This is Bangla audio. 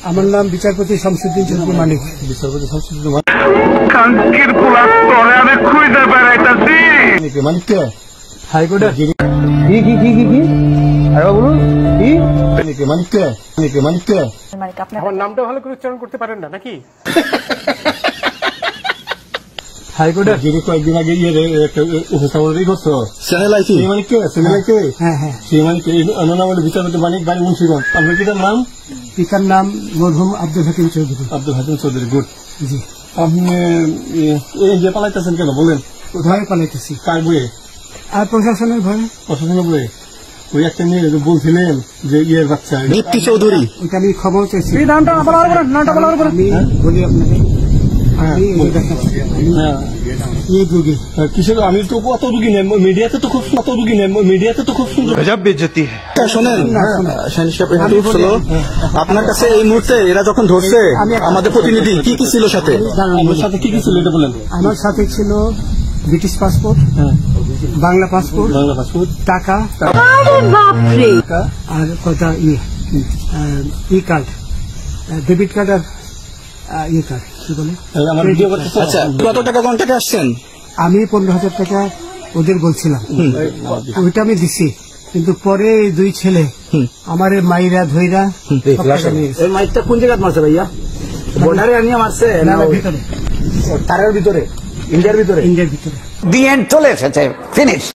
আমার নাম বিচারপতি শামসুদ্দিন চৌধুরী মানিক। বিচারপতি শামসুদ্দিন মানিক কে হাইকোর্টের কি মানিক কে আমার নামটা ভালো করে উচ্চারণ করতে পারেন না নাকি? হাইকোর্টের যিনি কয়েকদিন আগে উপস্থাপনা করছো বিচারপতি মানিক বাড়ি মুন্সিগঞ্জ। আপনার পিতার নাম? পিতার নাম মরহুম আব্দুল হাকিম চৌধুরী। আব্দুল হাকিম চৌধুরী, গুড। জি। আপনি এই যে পালাইতেছেন কেন বলেন? ভয়ে পালাইতেছি। কার বইয়ে? আর প্রশাসনের ভয়ে। প্রশাসনের বইয়ে ওই একটা মেয়ে বলছিলেন যে ইয়ের বাচ্চা দীপ্তি চৌধুরী, ওইটা আমি খবর চাইছি। আমি বলি আপনাকে কিসের আমি তো কত রুগী নেই মিডিয়াতে তো খুব সুন্দর শোনেন আপনার কাছে এই মুহূর্তে এরা যখন ধরছে আমাদের প্রতিনিধি কি কি ছিল সাথে? আমার সাথে কি কি ছিল এটা বলেন। আমার সাথে ছিল ব্রিটিশ পাসপোর্ট, বাংলা পাসপোর্ট, টাকা আর কটা ই কার্ড, ডেবিট কার্ড আর ই কার্ড কি বলে। আচ্ছা, কত টাকা কন্ট্যাক্টে আসছেন? আমি 15,000 টাকা ওদের বলছিলাম, ওইটা আমি দিছি। কিন্তু পরে দুই ছেলে আমার মাইরা ধইরা মাইকটা কোন জায়গায় মারছে ভাইয়া? বর্ডারে আনিয়ে মারছে না ভিতরে? তারের ভিতরে, ইন্ডিয়ার ভিতরে? ইন্ডিয়ার ভিতরে। দি এন্ড চলে এসেছে, ফিনিশ।